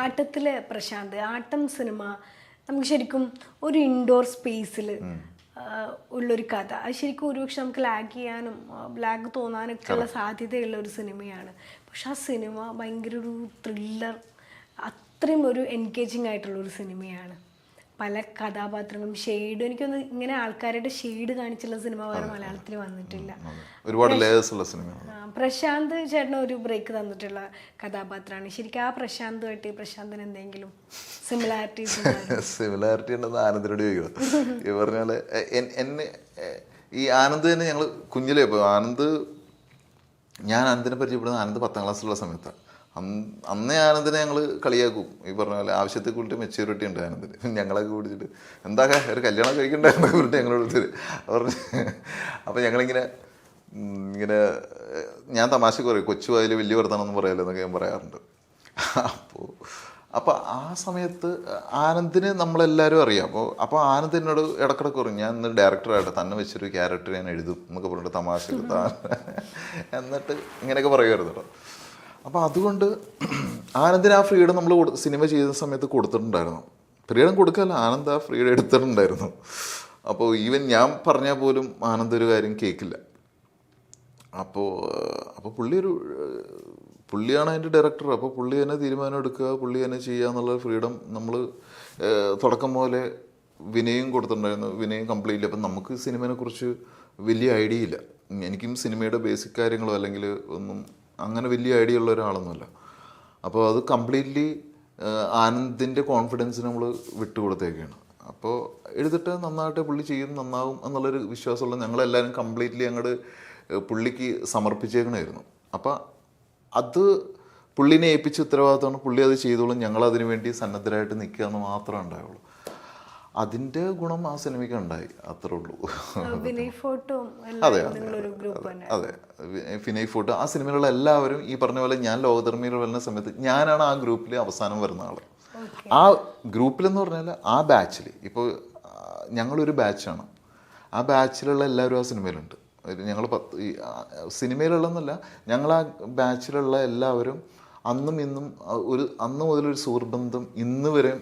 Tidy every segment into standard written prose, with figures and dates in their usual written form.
ആട്ടത്തിലെ പ്രശാന്ത്, ആട്ടം സിനിമ നമുക്ക് ശരിക്കും ഒരു ഇൻഡോർ സ്പേസിൽ ഉള്ളൊരു കഥ. അത് ശരിക്കും ഒരുപക്ഷെ നമുക്ക് ലാഗ് ചെയ്യാനും ലാഗ് തോന്നാനൊക്കെ ഉള്ള സാധ്യതയുള്ള ഒരു സിനിമയാണ്. പക്ഷെ ആ സിനിമ ഭയങ്കര ഒരു ത്രില്ലർ, അത്രയും ഒരു എൻഗേജിങ് ആയിട്ടുള്ളൊരു സിനിമയാണ്. പല കഥാപാത്രങ്ങളും ഷെയ്ഡും, എനിക്കൊന്ന് ഇങ്ങനെ ആൾക്കാരുടെ ഷെയ്ഡ് കാണിച്ചുള്ള സിനിമ വേറെ മലയാളത്തിൽ വന്നിട്ടില്ല. ഒരുപാട് ലേയേഴ്സ് ഉള്ള സിനിമയാണ്. പ്രശാന്ത് ചേട്ടന് ഒരു ബ്രേക്ക് തന്നിട്ടുള്ള കഥാപാത്രമാണ്. ശരിക്കും ആ പ്രശാന്തുമായിട്ട് പ്രശാന്തിന് എന്തെങ്കിലും സിമിലാരിറ്റി ഉണ്ടെന്ന് ആനന്ദിനോട് ചോദിക്കണം. ഈ പറഞ്ഞാല് എന്നെ ഈ ആനന്ദ് തന്നെ ഞങ്ങൾ കുഞ്ഞിലേ പോയി. ഞാൻ ആനന്ദിനെ പരിചയപ്പെടുന്നത് ആനന്ദ് 10ാം ക്ലാസ്സിലുള്ള സമയത്താണ്. അന്നേ ആനന്ദിനെ ഞങ്ങൾ കളിയാക്കും. ഈ പറഞ്ഞ പോലെ ആവശ്യത്തെ കൂട്ടി മെച്യൂരിറ്റി ഉണ്ട് ആനന്ദിന്. ഞങ്ങളൊക്കെ കുടിച്ചിട്ട് എന്താ ഒരു കല്യാണം കഴിക്കണ്ടെന്ന് പറഞ്ഞിട്ട് ഞങ്ങളോട് പറഞ്ഞു. അപ്പം ഞങ്ങളിങ്ങനെ ഞാൻ തമാശക്ക് പറയും, കൊച്ചു അതിൽ വലിയ വർത്തമാനമൊന്നും പറയാമല്ലോ എന്നൊക്കെ ഞാൻ പറയാറുണ്ട്. അപ്പോൾ ആ സമയത്ത് ആനന്ദിന് നമ്മളെല്ലാവരും അറിയാം. അപ്പോൾ ആനന്ദ് എന്നോട് ഇടക്കിടക്ക് പറയും, ഞാൻ ഇന്ന് ഡയറക്ടറായിട്ട് തന്നെ വെച്ചൊരു ക്യാരക്ടർ ഞാൻ എഴുതും എന്നൊക്കെ പറഞ്ഞിട്ട് തമാശ എന്നിട്ട് ഇങ്ങനെയൊക്കെ പറയുമായിരുന്നു കേട്ടോ. അപ്പോൾ അതുകൊണ്ട് ആനന്ദിന് ആ ഫ്രീഡം നമ്മൾ സിനിമ ചെയ്ത സമയത്ത് കൊടുത്തിട്ടുണ്ടായിരുന്നു. ഫ്രീഡം കൊടുക്കാമല്ല, ആനന്ദ് ആ ഫ്രീഡം എടുത്തിട്ടുണ്ടായിരുന്നു. അപ്പോൾ ഈവൻ ഞാൻ പറഞ്ഞാൽ പോലും ആനന്ദ് ഒരു കാര്യം കേൾക്കില്ല. അപ്പോൾ പുള്ളിയാണ് അതിൻ്റെ ഡയറക്ടർ. അപ്പോൾ പുള്ളി തന്നെ തീരുമാനം എടുക്കുക, പുള്ളി തന്നെ ചെയ്യുക എന്നുള്ള ഫ്രീഡം നമ്മൾ തുടക്കം പോലെ വിനയം കൊടുത്തിട്ടുണ്ടായിരുന്നു. വിനയം കംപ്ലീറ്റ്ലി. അപ്പം നമുക്ക് സിനിമയെക്കുറിച്ച് വലിയ ഐഡിയ ഇല്ല. എനിക്കും സിനിമയുടെ ബേസിക് കാര്യങ്ങളോ അല്ലെങ്കിൽ ഒന്നും അങ്ങനെ വലിയ ഐഡിയ ഉള്ള ഒരാളൊന്നുമല്ല. അപ്പോൾ അത് കംപ്ലീറ്റ്ലി ആനന്ദിൻ്റെ കോൺഫിഡൻസിന് നമ്മൾ വിട്ടുകൊടുത്തേക്കാണ്. അപ്പോൾ എഴുതിട്ട് നന്നായിട്ട് പുള്ളി ചെയ്യും, നന്നാവും എന്നുള്ളൊരു വിശ്വാസമുള്ള ഞങ്ങളെല്ലാവരും കംപ്ലീറ്റ്ലി അങ്ങോട്ട് പുള്ളിക്ക് സമർപ്പിച്ചേക്കണമായിരുന്നു. അപ്പോൾ അത് പുള്ളിനെ ഏൽപ്പിച്ച ഉത്തരവാദിത്തമാണ്. പുള്ളി അത് ചെയ്തോളും, ഞങ്ങളതിനു വേണ്ടി സന്നദ്ധരായിട്ട് നിൽക്കുക എന്ന് മാത്രമേ ഉണ്ടായുള്ളൂ. അതിൻ്റെ ഗുണം ആ സിനിമയ്ക്ക് ഉണ്ടായി, അത്രേ ഉള്ളൂ. അതെ ഫിനൈ ഫോട്ടോ ആ സിനിമയിലുള്ള എല്ലാവരും ഈ പറഞ്ഞ പോലെ ഞാൻ ലോകധർമ്മിയിൽ വരുന്ന സമയത്ത് ഞാനാണ് ആ ഗ്രൂപ്പിൽ അവസാനം വരുന്ന ആൾ. ആ ഗ്രൂപ്പിലെന്ന് പറഞ്ഞാൽ ആ ബാച്ചിൽ ഇപ്പോൾ ഞങ്ങളൊരു ബാച്ചാണ്. ആ ബാച്ചിലുള്ള എല്ലാവരും ആ സിനിമയിലുണ്ട്. ഞങ്ങൾ സിനിമയിലുള്ളതെന്നല്ല, ഞങ്ങൾ ആ ബാച്ചിലുള്ള എല്ലാവരും അന്നും ഇന്നും അന്ന് മുതലൊരു സുഹൃബന്ധം ഇന്ന് വരെ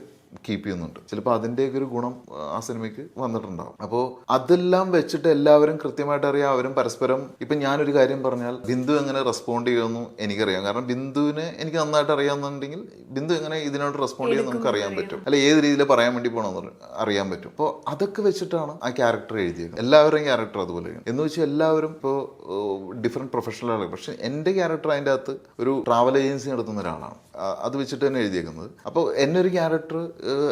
കീപ്പ് ചെയ്യുന്നുണ്ട്. ചിലപ്പോൾ അതിൻ്റെയൊക്കെ ഒരു ഗുണം ആ സിനിമയ്ക്ക് വന്നിട്ടുണ്ടാവും. അപ്പോൾ അതെല്ലാം വെച്ചിട്ട് എല്ലാവരും കൃത്യമായിട്ട് അറിയാം. അവരും പരസ്പരം ഇപ്പം ഞാനൊരു കാര്യം പറഞ്ഞാൽ ബിന്ദു എങ്ങനെ റെസ്പോണ്ട് ചെയ്യുമെന്നും എനിക്കറിയാം. കാരണം ബിന്ദുവിനെ എനിക്ക് നന്നായിട്ട് അറിയാമെന്നുണ്ടെങ്കിൽ ബിന്ദു എങ്ങനെ ഇതിനോട് റെസ്പോണ്ട് ചെയ്യുമെന്ന് നമുക്ക് അറിയാൻ പറ്റും. അല്ല ഏത് രീതിയിൽ പറയാൻ വേണ്ടി പോകണമെന്ന് അറിയാൻ പറ്റും. അപ്പോൾ അതൊക്കെ വെച്ചിട്ടാണ് ആ ക്യാരക്ടർ എഴുതിയത്. എല്ലാവരുടെയും ക്യാരക്ടർ അതുപോലെ എന്ന് വെച്ചാൽ എല്ലാവരും ഇപ്പോൾ ഡിഫറെൻറ്റ് പ്രൊഫഷണലാണ്. പക്ഷെ എൻ്റെ ക്യാരക്ടർ അതിൻ്റെ അകത്ത് ഒരു ട്രാവൽ ഏജൻസി നടത്തുന്ന ഒരാളാണ്. അത് വെച്ചിട്ട് തന്നെ എഴുതിയേക്കുന്നത്. അപ്പോൾ എന്നെ ഒരു ക്യാരക്ടർ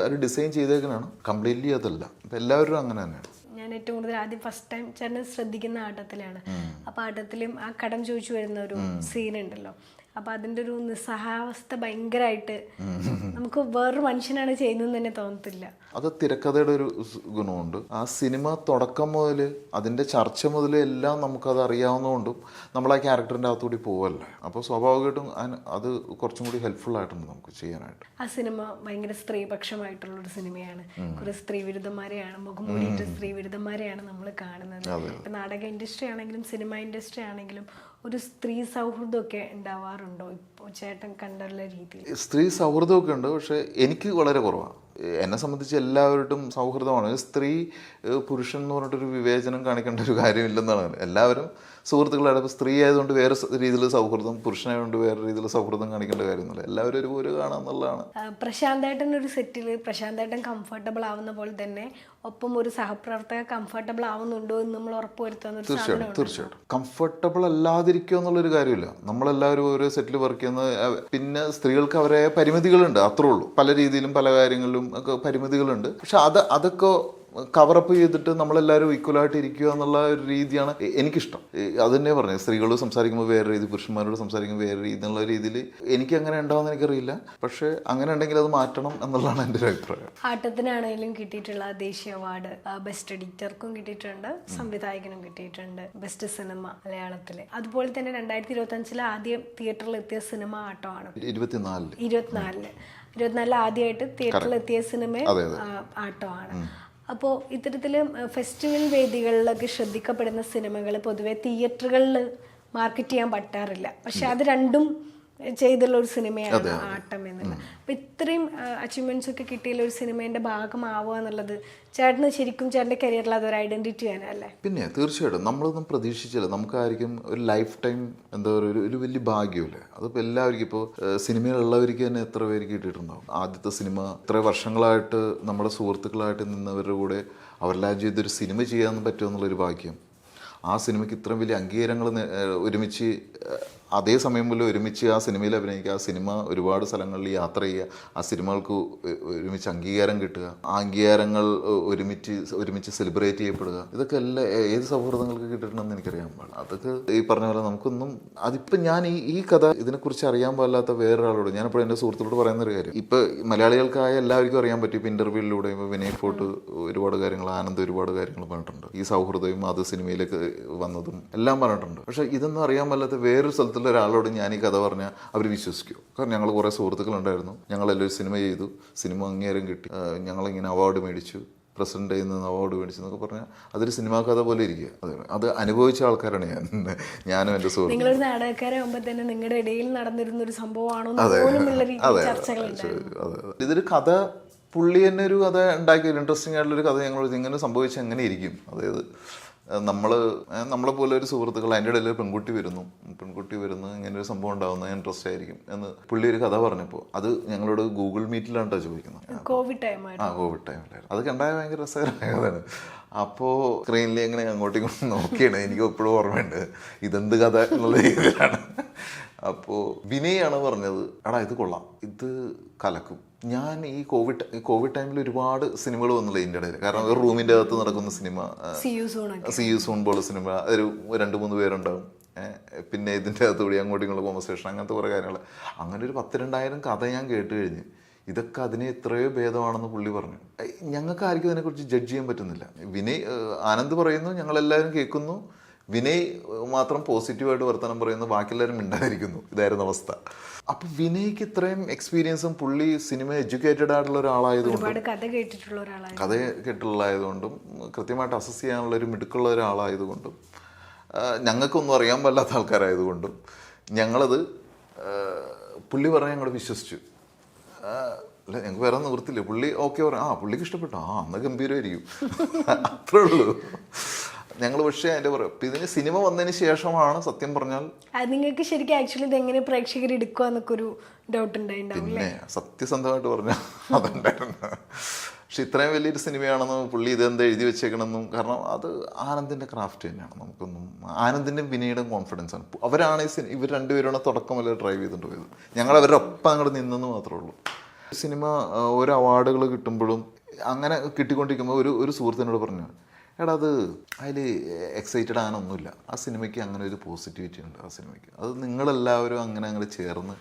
ഒരു ഡിസൈൻ ചെയ്തേക്കാനാണ്, കംപ്ലീറ്റ്ലി അതല്ല. അപ്പം എല്ലാവരും അങ്ങനെ തന്നെയാണ്. ഞാൻ ഏറ്റവും കൂടുതൽ ആദ്യം ഫസ്റ്റ് ടൈം ചേട്ടൻ ശ്രദ്ധിക്കുന്ന ആട്ടത്തിലാണ്. അപ്പോൾ ആട്ടത്തിലും ആ കടം ചോദിച്ചു വരുന്ന ഒരു സീൻ ഉണ്ടല്ലോ. അപ്പോൾ അതിൻ്റെ ഒരു നിസ്സഹാവസ്ഥ ഭയങ്കരമായിട്ട് നമുക്ക് വേറൊരു മനുഷ്യനാണ് ചെയ്യുന്നതെന്ന് തന്നെ തോന്നത്തില്ല. അത് തിരക്കഥയുടെ ഒരു ഗുണമുണ്ട്. ആ സിനിമ തുടക്കം മുതൽ അതിൻ്റെ ചർച്ച മുതൽ എല്ലാം നമുക്കത് അറിയാവുന്നതുകൊണ്ടും നമ്മൾ ആ ക്യാരക്ടറിൻ്റെ അകത്തുകൂടി പോവല്ലേ. അപ്പോൾ സ്വാഭാവികമായിട്ടും അത് കുറച്ചും കൂടി ഹെൽപ്ഫുൾ ആയിട്ടുണ്ട് നമുക്ക് ചെയ്യാനായിട്ട്. ആ സിനിമ ഭയങ്കര സ്ത്രീപക്ഷമായിട്ടുള്ളൊരു സിനിമയാണ്. കുറെ സ്ത്രീ വിരുദ്ധന്മാരെയാണ്, മുഖംമൂടിയിട്ട് സ്ത്രീ വിരുദ്ധന്മാരെയാണ് നമ്മൾ കാണുന്നത്. ഇപ്പം നാടക ഇൻഡസ്ട്രി ആണെങ്കിലും സിനിമ ഇൻഡസ്ട്രി ആണെങ്കിലും ഒരു സ്ത്രീ സൗഹൃദമൊക്കെ ഉണ്ടാവാറുണ്ടോ ഇപ്പോൾ ചേട്ടൻ കണ്ടുള്ള രീതിയിൽ? സ്ത്രീ സൗഹൃദമൊക്കെ ഉണ്ട്, പക്ഷെ എനിക്ക് വളരെ കുറവാണ്. എന്നെ സംബന്ധിച്ച് എല്ലാവരും സൗഹൃദമാണ്. സ്ത്രീ പുരുഷൻ എന്ന് പറഞ്ഞിട്ടൊരു വിവേചനം കാണിക്കേണ്ട ഒരു കാര്യമില്ലെന്നാണ്. എല്ലാവരും സുഹൃത്തുക്കളാണ്. ഇപ്പോൾ സ്ത്രീ ആയതുകൊണ്ട് വേറെ രീതിയിൽ സൗഹൃദം, പുരുഷനായതുകൊണ്ട് വേറെ രീതിയിൽ സൗഹൃദം കാണിക്കേണ്ട കാര്യമൊന്നുമില്ല. എല്ലാവരും ഒരുപോലെ കാണാമെന്നുള്ളതാണ്. പ്രശാന്തേട്ടൻ ഒരു സെറ്റിൽ പ്രശാന്തേട്ടൻ കംഫർട്ടബിൾ ആവുന്ന പോലെ തന്നെ ഒപ്പം ഒരു സഹപ്രവർത്തക കംഫർട്ടബിൾ ആവുന്നുണ്ടോ എന്ന് നമ്മൾ ഉറപ്പുവരുത്തുന്ന തീർച്ചയായിട്ടും കംഫർട്ടബിൾ അല്ലാതിരിക്കുക എന്നുള്ളൊരു കാര്യമില്ല. നമ്മളെല്ലാവരും ഓരോ സെറ്റിൽ വർക്ക് ചെയ്യുന്നത്, പിന്നെ സ്ത്രീകൾക്ക് അവരെ പരിമിതികളുണ്ട്, അത്രേ ഉള്ളൂ. പല രീതിയിലും പല കാര്യങ്ങളിലും ഒക്കെ പരിമിതികളുണ്ട്. പക്ഷെ അതൊക്കെ കവറപ്പ് ചെയ്തിട്ട് നമ്മളെല്ലാവരും ഈക്വലായിട്ട് ഇരിക്കുക എന്നുള്ള ഒരു രീതിയാണ് എനിക്കിഷ്ടം. അത് തന്നെ പറഞ്ഞത്, സ്ത്രീകളോട് സംസാരിക്കുമ്പോൾ വേറെ രീതി, പുരുഷന്മാരോട് സംസാരിക്കുമ്പോൾ വേറെ രീതി എന്നുള്ള രീതിയിൽ എനിക്ക് അങ്ങനെ ഉണ്ടാവുമെന്ന് എനിക്കറിയില്ല. പക്ഷെ അങ്ങനെ ഉണ്ടെങ്കിൽ അത് മാറ്റണം എന്നുള്ളതാണ് എൻ്റെ ഒരു അഭിപ്രായം. ആട്ടത്തിനാണെങ്കിലും കിട്ടിയിട്ടുള്ള ദേശീയ അവാർഡ് ബെസ്റ്റ് എഡിറ്റർക്കും കിട്ടിയിട്ടുണ്ട്, സംവിധായകനും കിട്ടിയിട്ടുണ്ട്, ബെസ്റ്റ് സിനിമ മലയാളത്തിലെ. അതുപോലെ തന്നെ 2025 ആദ്യം തിയേറ്ററിൽ എത്തിയ സിനിമ ആട്ടമാണ്. 24 ആദ്യമായിട്ട് തിയേറ്ററിൽ എത്തിയ സിനിമ ആട്ടമാണ്. അപ്പോൾ ഇത്തരത്തിൽ ഫെസ്റ്റിവൽ വേദികളിലൊക്കെ ശ്രദ്ധിക്കപ്പെടുന്ന സിനിമകൾ പൊതുവെ തിയേറ്ററുകളിൽ മാർക്കറ്റ് ചെയ്യാൻ പറ്റാറില്ല. പക്ഷെ അത് രണ്ടും ചെയ്തുള്ള ഒരു സിനിമയാണ് ആട്ടം എന്നുള്ളത്. അപ്പം ഇത്രയും അച്ചീവ്മെന്റ്സ് ഒക്കെ കിട്ടിയുള്ള ഒരു സിനിമേൻ്റെ ഭാഗമാവുക എന്നുള്ളത് ചേട്ടന് ശരിക്കും ചേട്ടൻ്റെ കരിയറിൽ അതൊരു ഐഡന്റിറ്റി തന്നെയല്ലേ? പിന്നെ തീർച്ചയായിട്ടും നമ്മളൊന്നും പ്രതീക്ഷിച്ചില്ല. നമുക്കായിരിക്കും ഒരു ലൈഫ് ടൈം എന്താ പറയുക ഒരു വലിയ ഭാഗ്യമല്ലേ. അതിപ്പോൾ എല്ലാവർക്കും ഇപ്പോൾ സിനിമയിലുള്ളവർക്ക് തന്നെ എത്ര പേർക്ക് കിട്ടിയിട്ടുണ്ടാവും. ആദ്യത്തെ സിനിമ ഇത്ര വർഷങ്ങളായിട്ട് നമ്മുടെ സുഹൃത്തുക്കളായിട്ട് നിന്നവരുടെ കൂടെ അവരെല്ലാം ചെയ്തൊരു സിനിമ ചെയ്യാൻ പറ്റുമെന്നുള്ളൊരു ഭാഗ്യം. ആ സിനിമയ്ക്ക് ഇത്രയും വലിയ അംഗീകാരങ്ങൾ ഒരുമിച്ച് അതേ സമയം പോലും ഒരുമിച്ച് ആ സിനിമയിൽ അഭിനയിക്കുക, ആ സിനിമ ഒരുപാട് സ്ഥലങ്ങളിൽ യാത്ര ചെയ്യുക, ആ സിനിമകൾക്ക് ഒരുമിച്ച് അംഗീകാരം കിട്ടുക, ആ അംഗീകാരങ്ങൾ ഒരുമിച്ച് സെലിബ്രേറ്റ് ചെയ്യപ്പെടുക, ഇതൊക്കെ എല്ലാ ഏത് സൗഹൃദങ്ങൾക്ക് കിട്ടിയിട്ടുണ്ടെന്ന് എനിക്കറിയാൻ പാടില്ല. അതൊക്കെ ഈ പറഞ്ഞ പോലെ നമുക്കൊന്നും അതിപ്പോൾ ഞാൻ ഈ കഥ ഇതിനെക്കുറിച്ച് അറിയാൻ പാടില്ലാത്ത വേറൊരാളോട് ഞാനിപ്പോൾ എൻ്റെ സുഹൃത്തുക്കളോട് പറയുന്നൊരു കാര്യം, ഇപ്പോൾ മലയാളികൾക്കായ എല്ലാവർക്കും അറിയാൻ പറ്റും. ഇപ്പോൾ ഇൻ്റർവ്യൂവിലൂടെ ഇപ്പോൾ വിനയ് ഫോർട്ട് ഒരുപാട് കാര്യങ്ങൾ, ആനന്ദ് ഒരുപാട് കാര്യങ്ങൾ പറഞ്ഞിട്ടുണ്ട്. ഈ സൗഹൃദവും അത് സിനിമയിലേക്ക് വന്നതും എല്ലാം പറഞ്ഞിട്ടുണ്ട്. പക്ഷേ ഇതൊന്നും അറിയാൻ പാടില്ലാത്ത വേറൊരു സ്ഥലത്ത് ഒരാളോട് ഞാൻ ഈ കഥ പറഞ്ഞാൽ അവർ വിശ്വസിക്കുമോ? കാരണം ഞങ്ങൾ കുറേ സുഹൃത്തുക്കളുണ്ടായിരുന്നു, ഞങ്ങളെല്ലാവരും സിനിമ ചെയ്തു, സിനിമ അംഗീകാരം കിട്ടി, ഞങ്ങളിങ്ങനെ അവാർഡ് മേടിച്ചു, പ്രസിഡന്റ് നിന്ന് അവാർഡ് മേടിച്ചു എന്നൊക്കെ പറഞ്ഞാൽ അതൊരു സിനിമാ കഥ പോലെ ഇരിക്കുക. അത് അനുഭവിച്ച ആൾക്കാരാണ് ഞാനും എൻ്റെ സുഹൃത്തുക്കളും. നിങ്ങളൊരു നാടകക്കാരാകുമ്പോൾ തന്നെ നിങ്ങളുടെ ഇടയിൽ നടന്നിരുന്ന ഒരു സംഭവമാണോ? ഇതൊരു കഥ പുള്ളി തന്നെ ഒരു കഥ ഉണ്ടാക്കിയ ഇൻട്രസ്റ്റിംഗ് ആയിട്ടുള്ളൊരു കഥ ഞങ്ങൾ ഇങ്ങനെ സംഭവിച്ചാൽ എങ്ങനെ ഇരിക്കും. അതായത് നമ്മളെ പോലെ ഒരു സുഹൃത്തുക്കൾ അതിൻ്റെ ഇടയിൽ പെൺകുട്ടി വരുന്നു ഇങ്ങനെ ഒരു സംഭവം ഉണ്ടാകുന്നത് ഇൻട്രസ്റ്റ് ആയിരിക്കും എന്ന് പുള്ളി ഒരു കഥ പറഞ്ഞപ്പോൾ അത് ഞങ്ങളോട് ഗൂഗിൾ മീറ്റിലാണ് ചോദിക്കുന്നത്. കോവിഡ് ടൈമിലായിരുന്നു. അത് കണ്ടാൽ ഭയങ്കര രസകരമായതാണ്. അപ്പോൾ സ്ക്രീനിൽ എങ്ങനെ അങ്ങോട്ടും ഇങ്ങോട്ടും നോക്കിയാണ് എനിക്ക് എപ്പോഴും ഓർമ്മയുണ്ട് ഇതെന്ത് കഥ എന്നുള്ള രീതിയിലാണ്. അപ്പോൾ വിനയാണ് പറഞ്ഞത്, എടാ ഇത് കൊള്ളാം, ഇത് കലക്കും. ഞാൻ ഈ കോവിഡ് ടൈമിൽ ഒരുപാട് സിനിമകൾ വന്നില്ല ഇതിൻ്റെ ഇടയിൽ. കാരണം ഒരു റൂമിൻ്റെ അകത്ത് നടക്കുന്ന സിനിമ, സി യു സൂൺ പോലെ സിനിമ, ഒരു 2-3 പേരുണ്ടാവും, പിന്നെ ഇതിൻ്റെ അകത്തുകൂടി അങ്ങോട്ടും ഇങ്ങോട്ടും കോൺവെർസേഷൻ, അങ്ങനത്തെ കുറേ കാര്യങ്ങൾ. അങ്ങനെ ഒരു 10,000-2000 കഥ ഞാൻ കേട്ട് കഴിഞ്ഞ് ഇതൊക്കെ അതിനെ എത്രയോ ഭേദമാണെന്ന് പുള്ളി പറഞ്ഞു. ഞങ്ങൾക്ക് ആർക്കും അതിനെക്കുറിച്ച് ജഡ്ജ് ചെയ്യാൻ പറ്റുന്നില്ല. വിനയ് ആനന്ദ് പറയുന്നു, ഞങ്ങളെല്ലാവരും കേൾക്കുന്നു, വിനയ് മാത്രം പോസിറ്റീവായിട്ട് വർത്തമാനം പറയുന്നു, ബാക്കിയെല്ലാവരും മിണ്ടാതിരിക്കുന്നു. ഇതായിരുന്നു അവസ്ഥ. അപ്പൊ വിനയ്ക്ക് ഇത്രയും എക്സ്പീരിയൻസും പുള്ളി സിനിമ എഡ്യൂക്കേറ്റഡ് ആയിട്ടുള്ള ഒരാളായതുകൊണ്ടും കഥ കേട്ടിട്ടുള്ളതായതുകൊണ്ടും കൃത്യമായിട്ട് അസസ് ചെയ്യാനുള്ള ഒരു മിടുക്കുള്ള ഒരാളായതുകൊണ്ടും ഞങ്ങൾക്കൊന്നും അറിയാൻ പാടില്ലാത്ത ആൾക്കാരായതുകൊണ്ടും ഞങ്ങളത് പുള്ളി പറഞ്ഞ് ഞങ്ങൾ വിശ്വസിച്ചു. അല്ല, ഞങ്ങൾക്ക് വേറെ നിവൃത്തില്ല. പുള്ളി ഓക്കെ പറഞ്ഞു, പുള്ളിക്ക് ഇഷ്ടപ്പെട്ടു, അന്ന് ഗംഭീരമായിരിക്കും, അത്രേ ഉള്ളൂ ഞങ്ങൾ. പക്ഷേ അതിൻ്റെ പറയും ഇതിന് സിനിമ വന്നതിന് ശേഷമാണ് സത്യം പറഞ്ഞാൽ നിങ്ങൾക്ക് ശരിക്കും ആക്ച്വലി ഇത് എങ്ങനെ പ്രേക്ഷകർ എടുക്കുക എന്നൊക്കെ ഒരു ഡൗട്ട് ഉണ്ടായിട്ടുണ്ടാവും. പിന്നെ സത്യസന്ധമായിട്ട് പറഞ്ഞാൽ അതുണ്ടായിരുന്നു. പക്ഷെ ഇത്രയും വലിയൊരു സിനിമയാണെന്നും പുള്ളി ഇതെന്താ എഴുതി വെച്ചേക്കണമെന്നും, കാരണം അത് ആനന്ദിൻ്റെ ക്രാഫ്റ്റ് തന്നെയാണ്. നമുക്കൊന്നും ആനന്ദിൻ്റെയും വിനയുടെയും കോൺഫിഡൻസ് ആണ്. അവരാണ് ഇവർ രണ്ടുപേരും തുടക്കം വരെ ഡ്രൈവ് ചെയ്തുകൊണ്ട് പോയത്. ഞങ്ങൾ അവരുടെ ഒപ്പം അങ്ങോട്ട് നിന്നെന്ന് മാത്രമേ ഉള്ളൂ. സിനിമ ഓരോ അവാർഡുകൾ കിട്ടുമ്പോഴും അങ്ങനെ കിട്ടിക്കൊണ്ടിരിക്കുമ്പോൾ ഒരു സുഹൃത്തിനോട് പറഞ്ഞു, എടാ അത് അതിൽ എക്സൈറ്റഡ് ആകാനൊന്നുമില്ല, ആ സിനിമയ്ക്ക് അങ്ങനെ ഒരു പോസിറ്റിവിറ്റി ഉണ്ട്. ആ സിനിമയ്ക്ക് അത് നിങ്ങളെല്ലാവരും അങ്ങനെ ചേർന്ന്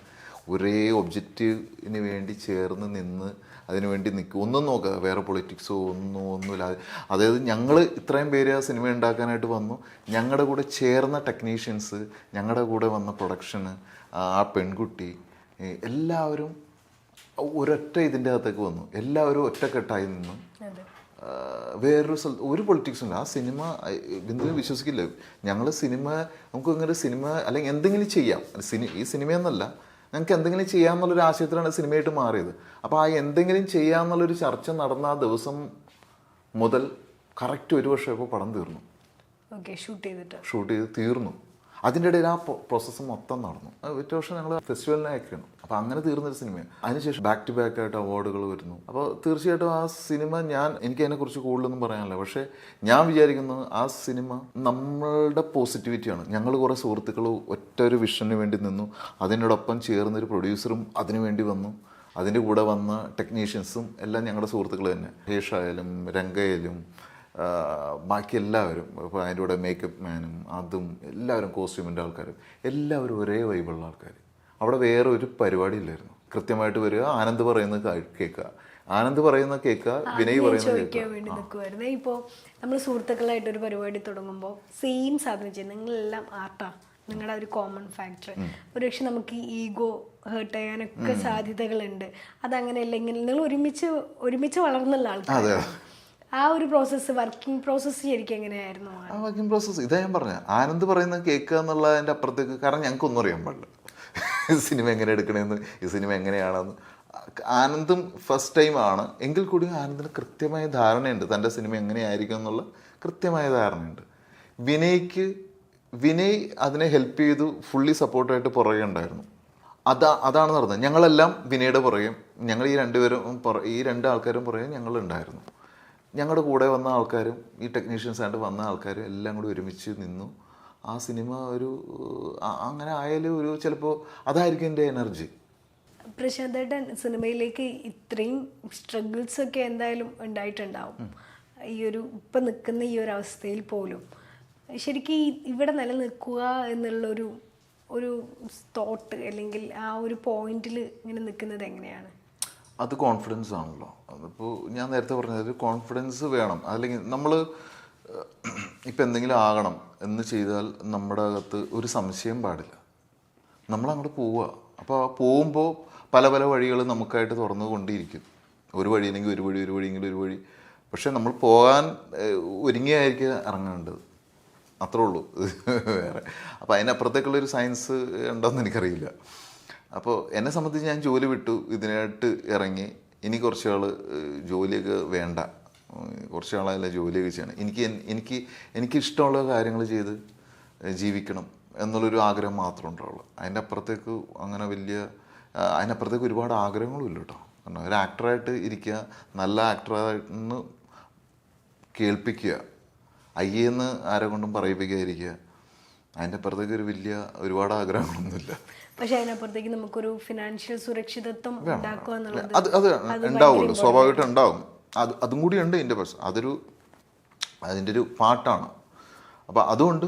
ഒരേ ഒബ്ജക്റ്റീവിന് വേണ്ടി ചേർന്ന് നിന്ന് അതിനുവേണ്ടി നിൽക്കും. ഒന്നും നോക്കുക, വേറെ പൊളിറ്റിക്സോ ഒന്നുമില്ല. അതായത് ഞങ്ങൾ ഇത്രയും പേര് ആ സിനിമ ഉണ്ടാക്കാനായിട്ട് വന്നു, ഞങ്ങളുടെ കൂടെ ചേർന്ന ടെക്നീഷ്യൻസ്, ഞങ്ങളുടെ കൂടെ വന്ന പ്രൊഡക്ഷന്, ആ പെൺകുട്ടി, എല്ലാവരും ഒരൊറ്റ ഇതിൻ്റെ അകത്തേക്ക് വന്നു. എല്ലാവരും ഒറ്റക്കെട്ടായി നിന്നു. വേറൊരു സ്ഥലത്ത് ഒരു പൊളിറ്റിക്സും ഇല്ല. ആ സിനിമ ബിന്ദുവിന് വിശ്വസിക്കില്ല. ഞങ്ങൾ സിനിമ നമുക്ക് ഇങ്ങനെ സിനിമ അല്ലെങ്കിൽ എന്തെങ്കിലും ചെയ്യാം, ഈ സിനിമയെന്നല്ല, ഞങ്ങൾക്ക് എന്തെങ്കിലും ചെയ്യാമെന്നുള്ളൊരു ആശയത്തിലാണ് സിനിമയായിട്ട് മാറിയത്. അപ്പോൾ ആ എന്തെങ്കിലും ചെയ്യാമെന്നുള്ളൊരു ചർച്ച നടന്ന ആ ദിവസം മുതൽ കറക്റ്റ് 1 വർഷമായപ്പോൾ പടം തീർന്നു. ഷൂട്ട് ചെയ്ത് തീർന്നു. അതിൻ്റെ ഇടയിൽ ആ പ്രോസസ്സ് മൊത്തം നടന്നു. 1 വർഷം ഞങ്ങൾ ഫെസ്റ്റിവലിനെ അയക്കണം. അപ്പോൾ അങ്ങനെ തീർന്നൊരു സിനിമയാണ്. അതിനുശേഷം ബാക്ക് ടു ബാക്ക് ആയിട്ട് അവാർഡുകൾ വരുന്നു. അപ്പോൾ തീർച്ചയായിട്ടും ആ സിനിമ എനിക്ക് അതിനെക്കുറിച്ച് കൂടുതലൊന്നും പറയാനില്ല. പക്ഷേ ഞാൻ വിചാരിക്കുന്നത് ആ സിനിമ നമ്മളുടെ പോസിറ്റിവിറ്റിയാണ്. ഞങ്ങൾ കുറേ സുഹൃത്തുക്കൾ ഒറ്റ ഒരു വിഷന് വേണ്ടി നിന്നു. അതിനോടൊപ്പം ചേർന്നൊരു പ്രൊഡ്യൂസറും അതിനു വേണ്ടി വന്നു. അതിൻ്റെ കൂടെ വന്ന ടെക്നീഷ്യൻസും എല്ലാം ഞങ്ങളുടെ സുഹൃത്തുക്കൾ തന്നെ. ഹേഷായാലും രംഗയായാലും ബാക്കി എല്ലാവരും, ഇപ്പോൾ അതിൻ്റെ കൂടെ മേക്കപ്പ് മാനും അതും എല്ലാവരും, കോസ്റ്റ്യൂമിൻ്റെ ആൾക്കാരും എല്ലാവരും ഒരേ വൈബുള്ള ആൾക്കാർ. അവിടെ വേറെ ഒരു പരിപാടി ഇല്ലായിരുന്നു. കൃത്യമായിട്ട് വരിക, ആനന്ദ് പറയുന്നത് കേൾക്കുക, ആനന്ദ് പറയുന്ന കേൾക്കുക, വിനയ് പറയുന്നത്. ഇപ്പോൾ നമ്മൾ സുഹൃത്തുക്കളായിട്ട് ഒരു പരിപാടി തുടങ്ങുമ്പോൾ സെയിം സാധനം ചെയ്യും. നിങ്ങളെല്ലാം ആർട്ടാ, നിങ്ങളുടെ ഒരു കോമൺ ഫാക്ടർ. ഒരുപക്ഷെ നമുക്ക് ഈഗോ ഹേർട്ട് ചെയ്യാനൊക്കെ സാധ്യതകളുണ്ട്. അതങ്ങനെയല്ല, ഇങ്ങനെ നിങ്ങൾ ഒരുമിച്ച് വളർന്നുള്ള ആൾക്കാർ. ആ ഒരു പ്രോസസ്സ്, വർക്കിംഗ് പ്രോസസ്സ് ശരിക്കും എങ്ങനെയായിരുന്നു? ആ വർക്കിംഗ് പ്രോസസ്സ് ഇതാ ഞാൻ പറഞ്ഞ, ആനന്ദ് പറയുന്നത് കേൾക്കുക എന്നുള്ളതിൻ്റെ അപ്പുറത്തേക്ക്, കാരണം ഞങ്ങൾക്കൊന്നും അറിയാൻ പാടില്ല. സിനിമ എങ്ങനെ എടുക്കണമെന്ന്, ഈ സിനിമ എങ്ങനെയാണെന്ന്. ആനന്ദും ഫസ്റ്റ് ടൈമാണ് എങ്കിൽ കൂടി ആനന്ദിന് കൃത്യമായ ധാരണയുണ്ട് തൻ്റെ സിനിമ എങ്ങനെയായിരിക്കും എന്നുള്ള കൃത്യമായ ധാരണയുണ്ട്. വിനയ് അതിനെ ഹെൽപ്പ് ചെയ്തു, ഫുള്ളി സപ്പോർട്ടായിട്ട് പുറകെ ഉണ്ടായിരുന്നു. അതാണ് നടന്നത്. ഞങ്ങളെല്ലാം വിനയുടെ പുറകെ, ഞങ്ങൾ ഈ രണ്ട് ആൾക്കാരും പുറകെ ഞങ്ങളുണ്ടായിരുന്നു. ഞങ്ങളുടെ കൂടെ വന്ന ആൾക്കാരും ഈ ടെക്നീഷ്യൻസ് ആയിട്ട് വന്ന ആൾക്കാരും എല്ലാം കൂടി ഒരുമിച്ച് നിന്നു. ആ സിനിമ അങ്ങനെ ആയാലും ചിലപ്പോൾ അതായിരിക്കും എൻ്റെ എനർജി. പ്രശാന്തേട്ടൻ സിനിമയിലേക്ക് ഇത്രയും സ്ട്രഗിൾസ് ഒക്കെ എന്തായാലും ഉണ്ടായിട്ടുണ്ടാവും. ഇപ്പം നിൽക്കുന്ന ഈ ഒരു അവസ്ഥയിൽ പോലും ശരിക്കും ഇവിടെ നിലനിൽക്കുക എന്നുള്ളൊരു തോട്ട് അല്ലെങ്കിൽ ആ ഒരു പോയിന്റിൽ ഇങ്ങനെ നിൽക്കുന്നത് എങ്ങനെയാണ്? അത് കോൺഫിഡൻസ് ആണല്ലോ. അതിപ്പോൾ ഞാൻ നേരത്തെ പറഞ്ഞത് കോൺഫിഡൻസ് വേണം. അല്ലെങ്കിൽ നമ്മൾ ഇപ്പം എന്തെങ്കിലും ആകണം എന്ന് ചെയ്താൽ നമ്മുടെ അകത്ത് ഒരു സംശയം പാടില്ല. നമ്മളങ്ങോട്ട് പോവുക. അപ്പോൾ പോകുമ്പോൾ പല പല വഴികൾ നമുക്കായിട്ട് തുറന്നു കൊണ്ടിരിക്കും. ഒരു വഴിയില്ലെങ്കിൽ ഒരു വഴിയെങ്കിലും ഒരു വഴി. പക്ഷെ നമ്മൾ പോകാൻ ഒരുങ്ങിയായിരിക്കും ഇറങ്ങേണ്ടത്. അത്രേ ഉള്ളൂ, വേറെ. അപ്പോൾ അതിനപ്പുറത്തേക്കുള്ളൊരു സയൻസ് ഉണ്ടോയെന്ന് എനിക്കറിയില്ല. അപ്പോൾ എന്നെ സംബന്ധിച്ച് ഞാൻ ജോലി വിട്ടു, ഇതിനായിട്ട് ഇറങ്ങി. ഇനി കുറച്ച് നാൾ ജോലിയൊക്കെ വേണ്ട, കുറച്ച് നാളല്ല ജോലിയൊക്കെ ചെയ്യണം. എനിക്ക് ഇഷ്ടമുള്ള കാര്യങ്ങൾ ചെയ്ത് ജീവിക്കണം എന്നുള്ളൊരു ആഗ്രഹം മാത്രമേ ഉണ്ടാവുള്ളൂ. അതിനപ്പുറത്തേക്ക് അതിനപ്പുറത്തേക്ക് ഒരുപാട് ആഗ്രഹങ്ങളും ഇല്ല കേട്ടോ. കാരണം ഒരു ആക്ടറായിട്ട് ഇരിക്കുക, നല്ല ആക്ടറായിട്ടെന്ന് കേൾപ്പിക്കുക, അയ്യെന്ന് ആരെ കൊണ്ടും പറയിപ്പിക്കാതിരിക്കുക. അതിൻ്റെ അപ്പുറത്തേക്ക് ഒരുപാട് ആഗ്രഹങ്ങളൊന്നുമില്ല. പക്ഷെ അതിനപ്പുറത്തേക്ക് നമുക്കൊരു ഫിനാൻഷ്യൽ സുരക്ഷിതത്വം ഉണ്ടാക്കുക എന്നുള്ളത് അത് ഉണ്ടാവുള്ളൂ, സ്വാഭാവികമായിട്ട് ഉണ്ടാവും. അതും കൂടി ഉണ്ട് ഇതിൻ്റെ പ്രശ്നം. അതിൻ്റെ ഒരു പാർട്ടാണ്. അപ്പോൾ അതുകൊണ്ട്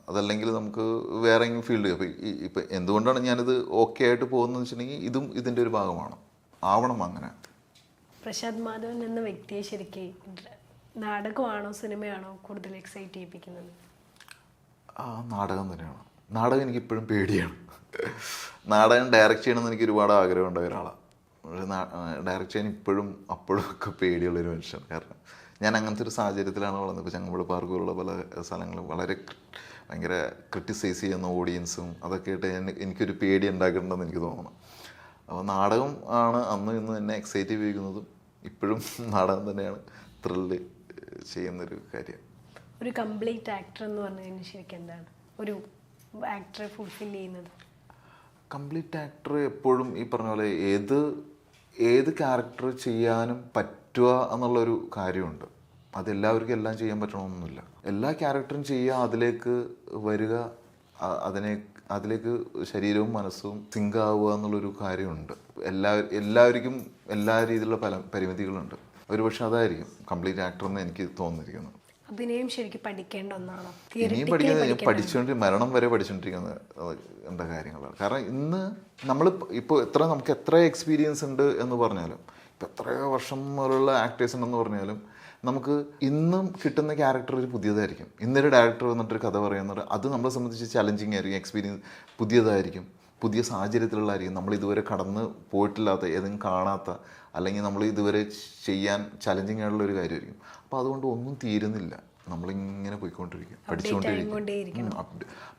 അതല്ലെങ്കിൽ നമുക്ക് വേറെ ഫീൽഡ്. അപ്പോൾ ഇപ്പം എന്തുകൊണ്ടാണ് ഞാനിത് ഓക്കെ ആയിട്ട് പോകുന്നതെന്ന് വെച്ചിട്ടുണ്ടെങ്കിൽ ഇതും ഇതിൻ്റെ ഒരു ഭാഗമാണ്, ആവണം അങ്ങനെ. പ്രശാന്ത് മാധവൻ എന്ന വ്യക്തിയെ ശരിക്കും നാടകമാണോ സിനിമയാണോ കൂടുതൽ എക്സൈറ്റ് ചെയ്യിപ്പിക്കുന്നത്? നാടകം തന്നെയാണ്. നാടകം എനിക്കിപ്പോഴും പേടിയാണ്. നാടകം ഡയറക്റ്റ് ചെയ്യണമെന്ന് എനിക്ക് ഒരുപാട് ആഗ്രഹമുണ്ട് ഒരാളാണ്. ഡയറക്റ്റ് ചെയ്യാൻ ഇപ്പോഴും അപ്പോഴും ഒക്കെ പേടിയുള്ളൊരു മനുഷ്യനാണ്. കാരണം ഞാൻ അങ്ങനത്തെ ഒരു സാഹചര്യത്തിലാണ് വളർന്നത്. ഇപ്പോൾ ചങ്ങമ്പുഴ പാർക്കുള്ള പല സ്ഥലങ്ങളും ഭയങ്കര ക്രിട്ടിസൈസ് ചെയ്യുന്ന ഓഡിയൻസും അതൊക്കെ ആയിട്ട് എനിക്കൊരു പേടി ഉണ്ടാക്കിയിട്ടുണ്ടെന്ന് എനിക്ക് തോന്നുന്നു. അപ്പോൾ നാടകം ആണ് അന്ന് ഇന്ന് എന്നെ എക്സൈറ്റ് ചെയ്യിക്കുന്നതും ഇപ്പോഴും നാടകം തന്നെയാണ് ത്രില്ല് ചെയ്യുന്നൊരു കാര്യം. ഒരു കംപ്ലീറ്റ് ആക്ടർ എന്ന് പറഞ്ഞു കഴിഞ്ഞാൽ ശരിക്കും എന്താണ് ഒരു ആക്ടറെ ഫുൾഫിൽ ചെയ്യുന്നത്? കംപ്ലീറ്റ് ആക്ടർ എപ്പോഴും ഈ പറഞ്ഞ പോലെ ഏത് ക്യാരക്ടർ ചെയ്യാനും പറ്റുക എന്നുള്ളൊരു കാര്യമുണ്ട്. അതെല്ലാവർക്കും എല്ലാം ചെയ്യാൻ പറ്റണമെന്നൊന്നുമില്ല. എല്ലാ ക്യാരക്ടറും ചെയ്യുക, അതിലേക്ക് വരിക, അതിലേക്ക് ശരീരവും മനസ്സും സിങ്ക് ആവുക എന്നുള്ളൊരു കാര്യമുണ്ട്. എല്ലാവർക്കും എല്ലാ രീതിയിലുള്ള പരിമിതികളുണ്ട്. ഒരുപക്ഷെ അതായിരിക്കും കംപ്ലീറ്റ് ആക്ടർ എന്ന് എനിക്ക് തോന്നിയിരിക്കുന്നത്. അഭിനയം ശരിക്കും പഠിക്കേണ്ട ഒന്നാണോ? ഇനിയും പഠിക്കുന്നത് മരണം വരെ പഠിച്ചുകൊണ്ടിരിക്കുന്ന കാര്യങ്ങളാണ്. കാരണം ഇന്ന് ഇപ്പോൾ നമുക്ക് എത്ര എക്സ്പീരിയൻസ് ഉണ്ട് എന്ന് പറഞ്ഞാലും, ഇപ്പം എത്രയോ വർഷം മുതലുള്ള ആക്ടേഴ്സ് ഉണ്ടെന്ന് പറഞ്ഞാലും, നമുക്ക് ഇന്നും കിട്ടുന്ന ക്യാരക്ടർ ഒരു പുതിയതായിരിക്കും. ഇന്നൊരു ഡയറക്ടർ വന്നിട്ടൊരു കഥ പറയുന്നത് അത് നമ്മളെ സംബന്ധിച്ച് ചലഞ്ചിങ് ആയിരിക്കും. എക്സ്പീരിയൻസ് പുതിയതായിരിക്കും, പുതിയ സാഹചര്യത്തിലുള്ളതായിരിക്കും. നമ്മൾ ഇതുവരെ കടന്ന് പോയിട്ടില്ലാത്ത, ഏതെങ്കിലും കാണാത്ത, അല്ലെങ്കിൽ നമ്മൾ ഇതുവരെ ചെയ്യാൻ ചലഞ്ചിങ് ആയിട്ടുള്ള ഒരു കാര്യമായിരിക്കും. അപ്പോൾ അതുകൊണ്ട് ഒന്നും തീരുന്നില്ല. നമ്മളിങ്ങനെ പോയിക്കൊണ്ടിരിക്കും,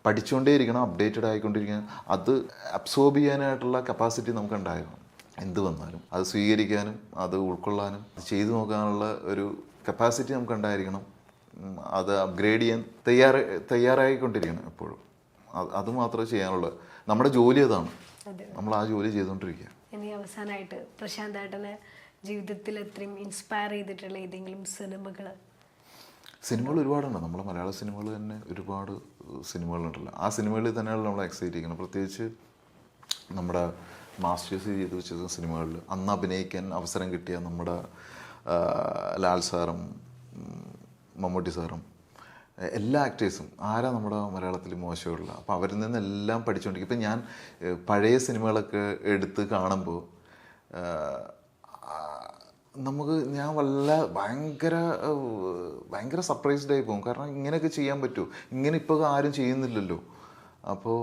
പഠിച്ചുകൊണ്ടേയിരിക്കണം, അപ്ഡേറ്റഡ് ആയിക്കൊണ്ടിരിക്കണം. അത് അബ്സോർബ് ചെയ്യാനായിട്ടുള്ള കപ്പാസിറ്റി നമുക്ക് ഉണ്ടായിരുന്നു. എന്ത് വന്നാലും അത് സ്വീകരിക്കാനും അത് ഉൾക്കൊള്ളാനും ചെയ്തു നോക്കാനുള്ള ഒരു കപ്പാസിറ്റി നമുക്ക് ഉണ്ടായിരിക്കണം. അത് അപ്ഗ്രേഡ് ചെയ്യാൻ തയ്യാറായിക്കൊണ്ടിരിക്കണം എപ്പോഴും. അത് മാത്രമേ ചെയ്യാനുള്ളൂ. നമ്മുടെ ജോലി അതാണ്. നമ്മൾ ആ ജോലി ചെയ്തുകൊണ്ടിരിക്കുക. ഇനി അവസാനമായിട്ട് പ്രശാന്തേട്ടനെ ജീവിതത്തിൽ എത്രയും ഇൻസ്പയർ ചെയ്തിട്ടുള്ള ഏതെങ്കിലും സിനിമകൾ ഒരുപാടുണ്ട്. നമ്മളെ മലയാള സിനിമകൾ തന്നെ ഒരുപാട് സിനിമകളുണ്ടല്ലോ. ആ സിനിമകളിൽ തന്നെയാണ് നമ്മൾ എക്സൈറ്റ് ചെയ്യുന്നത്. പ്രത്യേകിച്ച് നമ്മുടെ മാസ്റ്റേഴ്സ് ചെയ്ത് വെച്ച സിനിമകളിൽ അന്ന് അഭിനയിക്കാൻ അവസരം കിട്ടിയ നമ്മുടെ ലാൽ സാറും മമ്മൂട്ടി സാറും എല്ലാ ആക്ടേഴ്സും ആരാ നമ്മുടെ മലയാളത്തിൽ മോശമുള്ള. അപ്പോൾ അവരിൽ നിന്നെല്ലാം പഠിച്ചുകൊണ്ടിരിക്കും. ഇപ്പം ഞാൻ പഴയ സിനിമകളൊക്കെ എടുത്ത് കാണുമ്പോൾ ഞാൻ ഭയങ്കര സർപ്രൈസ്ഡ് ആയി പോകും. കാരണം ഇങ്ങനെയൊക്കെ ചെയ്യാൻ പറ്റുമോ? ഇങ്ങനെ ഇപ്പോൾ ആരും ചെയ്യുന്നില്ലല്ലോ. അപ്പോൾ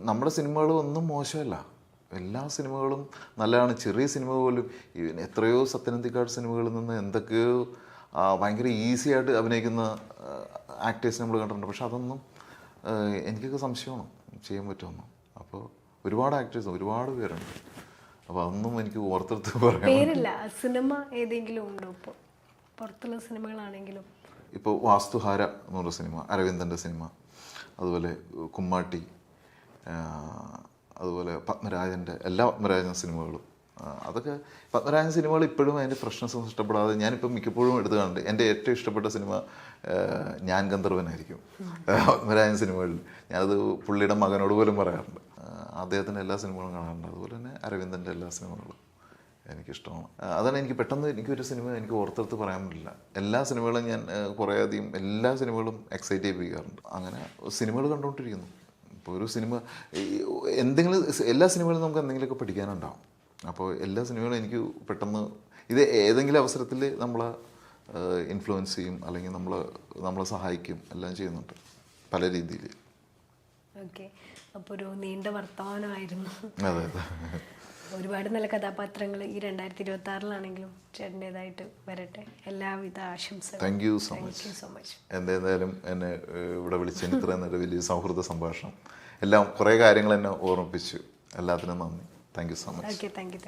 നമ്മുടെ സിനിമകൾ ഒന്നും മോശമല്ല, എല്ലാ സിനിമകളും നല്ലതാണ്. ചെറിയ സിനിമ പോലും എത്രയോ സത്യനന്ദിക്കാട് സിനിമകളിൽ നിന്ന് എന്തൊക്കെയോ ഭയങ്കര ഈസി ആയിട്ട് അഭിനയിക്കുന്ന ആക്ടേഴ്സ് നമ്മൾ കണ്ടിട്ടുണ്ട്. പക്ഷെ അതൊന്നും എനിക്കൊക്കെ സംശയമാണ്. ചെയ്യാൻ പറ്റുമെന്ന്. അപ്പോൾ ഒരുപാട് ആക്ടേഴ്സ് ഒരുപാട് പേരുണ്ട്. അപ്പോൾ അതൊന്നും എനിക്ക് ഓർത്തെടുത്ത് പറയാൻ പേരില്ല. സിനിമ ഏതെങ്കിലും ഉണ്ടോ ഇപ്പോൾ പുറത്തുള്ള സിനിമകളാണെങ്കിലും? ഇപ്പോൾ വാസ്തുഹാര എന്ന് പറഞ്ഞ സിനിമ, അരവിന്ദൻ്റെ സിനിമ, അതുപോലെ കുമ്മാട്ടി, അതുപോലെ പത്മരാജൻ്റെ എല്ലാ പത്മരാജൻ സിനിമകളും. അതൊക്കെ പത്മരാജൻ സിനിമകൾ ഇപ്പോഴും അതിൻ്റെ ഫ്രഷ്നെസ് നഷ്ടപ്പെടാതെ ഞാനിപ്പോൾ മിക്കപ്പോഴും എടുത്ത് കാണുന്നുണ്ട്. എൻ്റെ ഏറ്റവും ഇഷ്ടപ്പെട്ട സിനിമ ഞാൻ ഗന്ധർവനായിരിക്കും പത്മരാജൻ സിനിമകളിൽ. ഞാനത് പുള്ളിയുടെ മകനോട് പോലും പറയാറുണ്ട്. അദ്ദേഹത്തിൻ്റെ എല്ലാ സിനിമകളും കാണാറുണ്ട്. അതുപോലെ തന്നെ അരവിന്ദൻ്റെ എല്ലാ സിനിമകളും എനിക്കിഷ്ടമാണ്. അതാണ് എനിക്ക് പെട്ടെന്ന് എനിക്കൊരു സിനിമ എനിക്ക് ഓർത്തെടുത്ത് പറയാൻ പറ്റില്ല. എല്ലാ സിനിമകളും ഞാൻ കുറേയധികം എല്ലാ സിനിമകളും എക്സൈറ്റ് ചെയ്യിപ്പിക്കാറുണ്ട്. അങ്ങനെ സിനിമകൾ കണ്ടുകൊണ്ടിരിക്കുന്നു. ഇപ്പോൾ ഒരു സിനിമ എന്തെങ്കിലും എല്ലാ സിനിമകളും നമുക്ക് എന്തെങ്കിലുമൊക്കെ പഠിക്കാനുണ്ടാവും. അപ്പോൾ എല്ലാ സിനിമകളും എനിക്ക് പെട്ടെന്ന് ഇത് ഏതെങ്കിലും അവസരത്തിൽ നമ്മളെ ഇൻഫ്ലുവൻസ് ചെയ്യും, അല്ലെങ്കിൽ നമ്മളെ സഹായിക്കും, എല്ലാം ചെയ്യുന്നുണ്ട് പല രീതിയിൽ. ഓക്കെ, അപ്പോൾ ഒരു നീണ്ട വർത്തമാനമായിരുന്നു. അതെ, ഒരുപാട് നല്ല കഥാപാത്രങ്ങൾ ഈ 2026-ലാണെങ്കിലും ചേട്ടൻ്റെതായിട്ട് വരട്ടെ. എല്ലാവിധ ആശംസകളും. Thank you so much. എന്തായാലും എന്നെ ഇവിടെ വിളിച്ചതിന് ഇത്രയും നല്ല വലിയ സൗഹൃദ സംഭാഷണം എല്ലാം കുറേ കാര്യങ്ങൾ എന്നെ ഓർമ്മിപ്പിച്ചു. എല്ലാത്തിനും നന്ദി. Thank you so much. Okay, thank you.